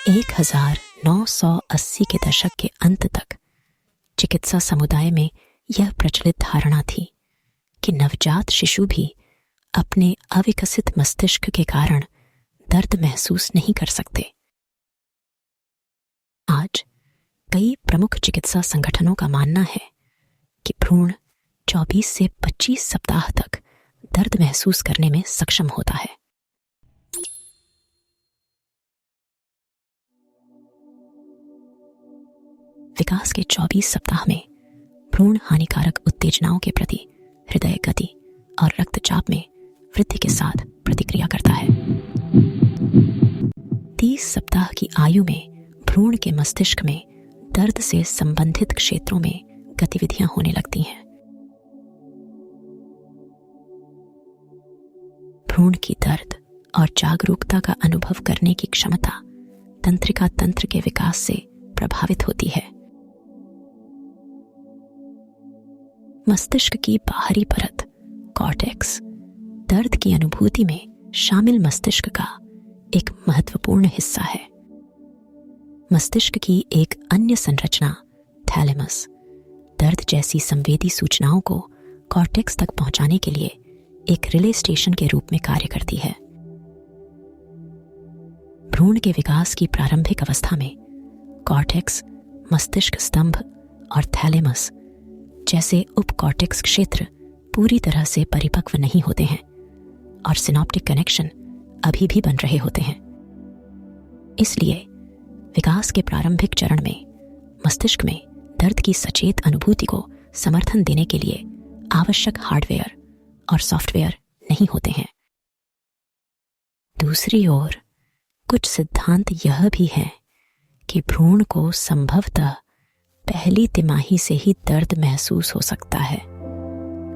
1980 के दशक के अंत तक चिकित्सा समुदाय में यह प्रचलित धारणा थी कि नवजात शिशु भी अपने अविकसित मस्तिष्क के कारण दर्द महसूस नहीं कर सकते। आज कई प्रमुख चिकित्सा संगठनों का मानना है कि भ्रूण 24 से 25 सप्ताह तक दर्द महसूस करने में सक्षम होता है। विकास के 24 सप्ताह में भ्रूण हानिकारक उत्तेजनाओं के प्रति हृदय गति और रक्तचाप में वृद्धि के साथ प्रतिक्रिया करता है। 30 सप्ताह की आयु में भ्रूण के मस्तिष्क में दर्द से संबंधित क्षेत्रों में गतिविधियां होने लगती हैं। भ्रूण की दर्द और जागरूकता का अनुभव करने की क्षमता तंत्रिका तंत्र के विकास से प्रभावित होती है। मस्तिष्क की बाहरी परत कॉर्टेक्स दर्द की अनुभूति में शामिल मस्तिष्क का एक महत्वपूर्ण हिस्सा है। मस्तिष्क की एक अन्य संरचना थैलेमस दर्द जैसी संवेदी सूचनाओं को कॉर्टेक्स तक पहुंचाने के लिए एक रिले स्टेशन के रूप में कार्य करती है। भ्रूण के विकास की प्रारंभिक अवस्था में कॉर्टेक्स, मस्तिष्क स्तंभ और थैलेमस जैसे उपकॉर्टेक्स क्षेत्र पूरी तरह से परिपक्व नहीं होते हैं और सिनॉप्टिक कनेक्शन अभी भी बन रहे होते हैं। इसलिए विकास के प्रारंभिक चरण में मस्तिष्क में दर्द की सचेत अनुभूति को समर्थन देने के लिए आवश्यक हार्डवेयर और सॉफ्टवेयर नहीं होते हैं। दूसरी ओर कुछ सिद्धांत यह भी हैं कि भ्रूण को संभवतः पहली तिमाही से ही दर्द महसूस हो सकता है,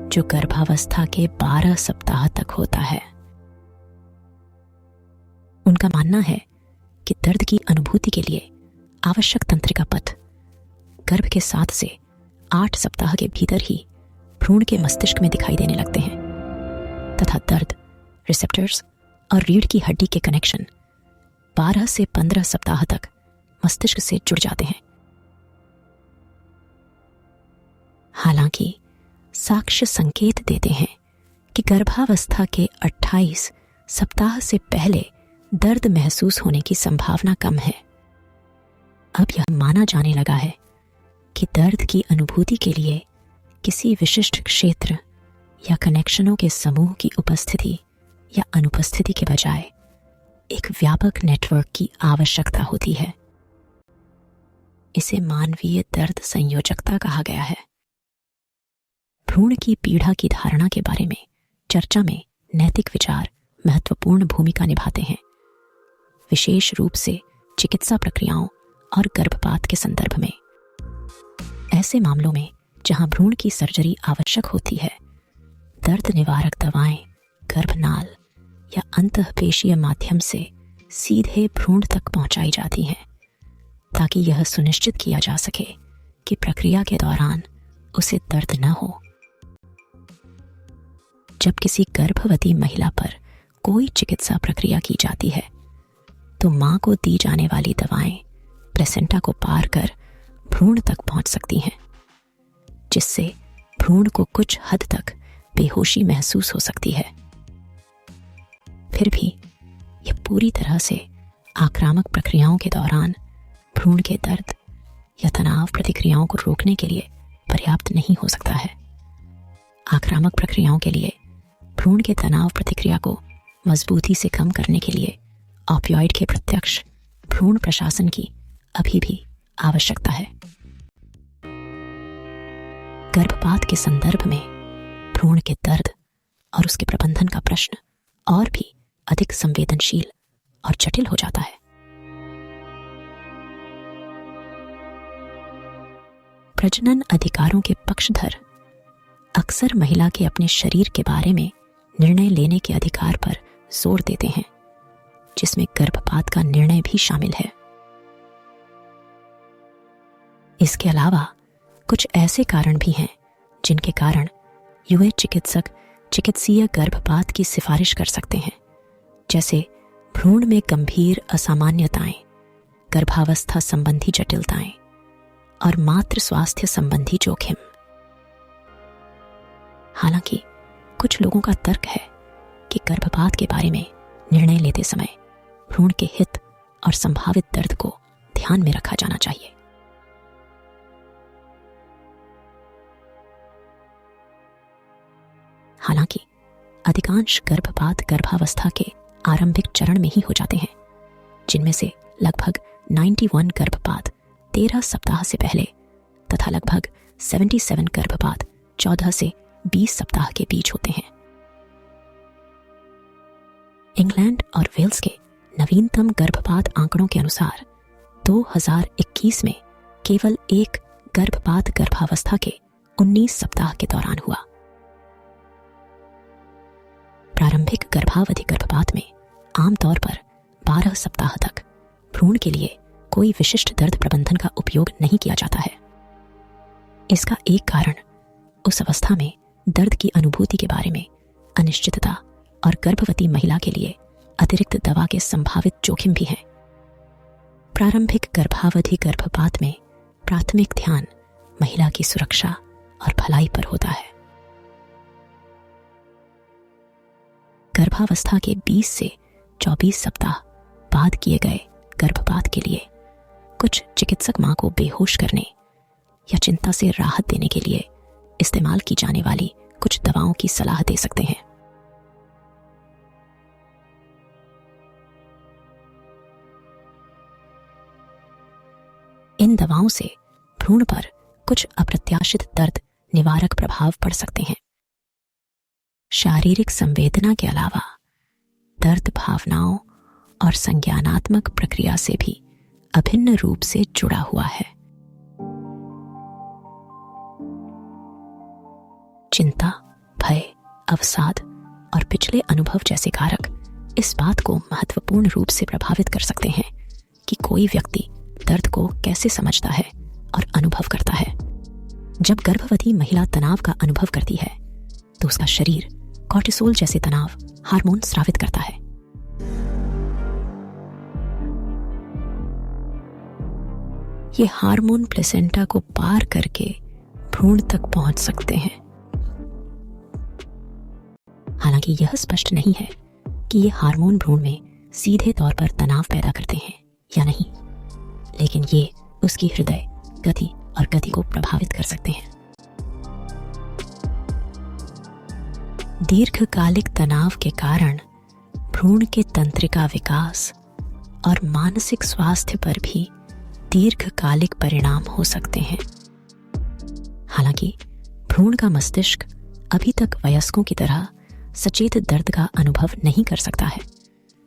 जो गर्भावस्था के 12 सप्ताह तक होता है। उनका मानना है कि दर्द की अनुभूति के लिए आवश्यक तंत्रिका पथ गर्भ के 7 से 8 सप्ताह के भीतर ही भ्रूण के मस्तिष्क में दिखाई देने लगते हैं तथा दर्द रिसेप्टर्स और रीढ़ की हड्डी के कनेक्शन 12 से 15 सप्ताह तक मस्तिष्क से जुड़ जाते हैं। हालांकि साक्ष्य संकेत देते हैं कि गर्भावस्था के 28 सप्ताह से पहले दर्द महसूस होने की संभावना कम है। अब यह माना जाने लगा है कि दर्द की अनुभूति के लिए किसी विशिष्ट क्षेत्र या कनेक्शनों के समूह की उपस्थिति या अनुपस्थिति के बजाय एक व्यापक नेटवर्क की आवश्यकता होती है। इसे मानवीय दर्द संयोजकता कहा गया है। भ्रूण की पीड़ा की धारणा के बारे में चर्चा में नैतिक विचार महत्वपूर्ण भूमिका निभाते हैं, विशेष रूप से चिकित्सा प्रक्रियाओं और गर्भपात के संदर्भ में। ऐसे मामलों में जहां भ्रूण की सर्जरी आवश्यक होती है, दर्द निवारक दवाएं गर्भनाल या अंतःपेशीय माध्यम से सीधे भ्रूण तक पहुंचाई जाती हैं, ताकि यह सुनिश्चित किया जा सके कि प्रक्रिया के दौरान उसे दर्द न हो। जब किसी गर्भवती महिला पर कोई चिकित्सा प्रक्रिया की जाती है, तो मां को दी जाने वाली दवाएं प्लेसेंटा को पार कर भ्रूण तक पहुंच सकती हैं, जिससे भ्रूण को कुछ हद तक बेहोशी महसूस हो सकती है। फिर भी यह पूरी तरह से आक्रामक प्रक्रियाओं के दौरान भ्रूण के दर्द या तनाव प्रतिक्रियाओं को रोकने के लिए पर्याप्त नहीं हो सकता है। आक्रामक प्रक्रियाओं के लिए भ्रूण के तनाव प्रतिक्रिया को मजबूती से कम करने के लिए ऑपियोइड के प्रत्यक्ष भ्रूण प्रशासन की अभी भी आवश्यकता है। गर्भपात के संदर्भ में भ्रूण के दर्द और उसके प्रबंधन का प्रश्न और भी अधिक संवेदनशील और जटिल हो जाता है। प्रजनन अधिकारों के पक्षधर अक्सर महिला के अपने शरीर के बारे में निर्णय लेने के अधिकार पर जोर देते हैं, जिसमें गर्भपात का निर्णय भी शामिल है। इसके अलावा कुछ ऐसे कारण भी हैं जिनके कारण युवा चिकित्सक चिकित्सीय गर्भपात की सिफारिश कर सकते हैं, जैसे भ्रूण में गंभीर असामान्यताएं गर्भावस्था संबंधी जटिलताएं और मातृ स्वास्थ्य संबंधी जोखिम। हालांकि कुछ लोगों का तर्क है कि गर्भपात के बारे में निर्णय लेते समय भ्रूण के हित और संभावित दर्द को ध्यान में रखा जाना चाहिए। हालांकि अधिकांश गर्भपात गर्भावस्था के आरंभिक चरण में ही हो जाते हैं, जिनमें से लगभग 91 गर्भपात 13 सप्ताह से पहले तथा लगभग 77 गर्भपात 14 से 20 सप्ताह के बीच होते हैं। इंग्लैंड और वेल्स के नवीनतम गर्भपात आंकड़ों के अनुसार 2021 में केवल एक गर्भपात गर्भावस्था के 19 सप्ताह के दौरान हुआ। प्रारंभिक गर्भावधि गर्भपात में आमतौर पर 12 सप्ताह तक भ्रूण के लिए कोई विशिष्ट दर्द प्रबंधन का उपयोग नहीं किया जाता है। इसका एक कारण उस अवस्था में दर्द की अनुभूति के बारे में अनिश्चितता और गर्भवती महिला के लिए अतिरिक्त दवा के संभावित जोखिम भी हैं। प्रारंभिक गर्भावधि गर्भपात में प्राथमिक ध्यान महिला की सुरक्षा और भलाई पर होता है। गर्भावस्था के 20 से 24 सप्ताह बाद किए गए गर्भपात के लिए कुछ चिकित्सक मां को बेहोश करने या चिंता से राहत देने के लिए इस्तेमाल की जाने वाली कुछ दवाओं की सलाह दे सकते हैं। इन दवाओं से भ्रूण पर कुछ अप्रत्याशित दर्द निवारक प्रभाव पड़ सकते हैं। शारीरिक संवेदना के अलावा दर्द भावनाओं और संज्ञानात्मक प्रक्रिया से भी अभिन्न रूप से जुड़ा हुआ है। चिंता, भय, अवसाद और पिछले अनुभव जैसे कारक इस बात को महत्वपूर्ण रूप से प्रभावित कर सकते हैं कि कोई व्यक्ति दर्द को कैसे समझता है और अनुभव करता है। जब गर्भवती महिला तनाव का अनुभव करती है तो उसका शरीर कॉर्टिसोल जैसे तनाव हार्मोन स्रावित करता है। ये हार्मोन प्लेसेंटा को पार करके भ्रूण तक पहुंच सकते हैं। हालांकि यह स्पष्ट नहीं है कि ये हार्मोन भ्रूण में सीधे तौर पर तनाव पैदा करते हैं या नहीं, लेकिन ये उसकी हृदय गति और गति को प्रभावित कर सकते हैं। दीर्घकालिक तनाव के कारण भ्रूण के तंत्रिका विकास और मानसिक स्वास्थ्य पर भी दीर्घकालिक परिणाम हो सकते हैं। हालांकि भ्रूण का मस्तिष्क अभी तक वयस्कों की तरह सचेत दर्द का अनुभव नहीं कर सकता है,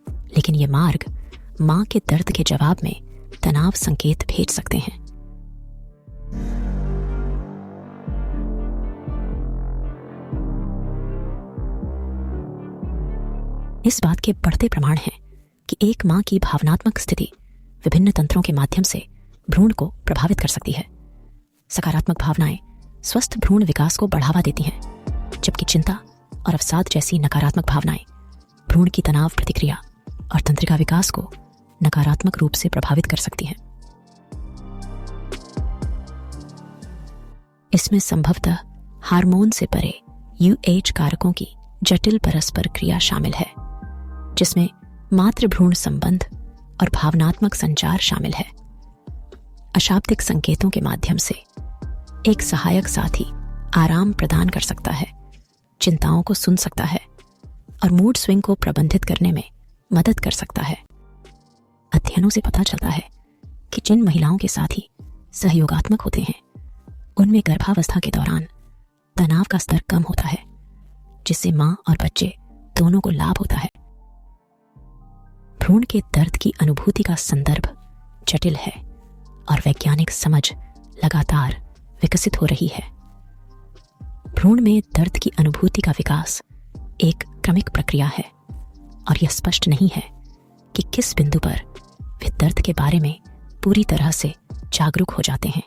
लेकिन ये मार्ग मां के दर्द के जवाब में तनाव संकेत भेज सकते हैं। इस बात के बढ़ते प्रमाण हैं कि एक मां की भावनात्मक स्थिति विभिन्न तंत्रों के माध्यम से भ्रूण को प्रभावित कर सकती है। सकारात्मक भावनाएं स्वस्थ भ्रूण विकास को बढ़ावा देती हैं, जबकि चिंता और अवसाद जैसी नकारात्मक भावनाएं भ्रूण की तनाव प्रतिक्रिया और तंत्रिका विकास को नकारात्मक रूप से प्रभावित कर सकती हैं। इसमें संभवतः हार्मोन से परे UH कारकों की जटिल परस्पर क्रिया शामिल है, जिसमें मातृ भ्रूण संबंध और भावनात्मक संचार शामिल है। अशाब्दिक संकेतों के माध्यम से एक सहायक साथी आराम प्रदान कर सकता है, चिंताओं को सुन सकता है और मूड स्विंग को प्रबंधित करने में मदद कर सकता है। अध्ययनों से पता चलता है कि जिन महिलाओं के साथी सहयोगात्मक होते हैं, उनमें गर्भावस्था के दौरान तनाव का स्तर कम होता है, जिससे मां और बच्चे दोनों को लाभ होता है। भ्रूण के दर्द की अनुभूति का संदर्भ जटिल है और वैज्ञानिक समझ लगातार विकसित हो रही है। भ्रूण में दर्द की अनुभूति का विकास एक क्रमिक प्रक्रिया है और यह स्पष्ट नहीं है कि किस बिंदु पर वे दर्द के बारे में पूरी तरह से जागरूक हो जाते हैं।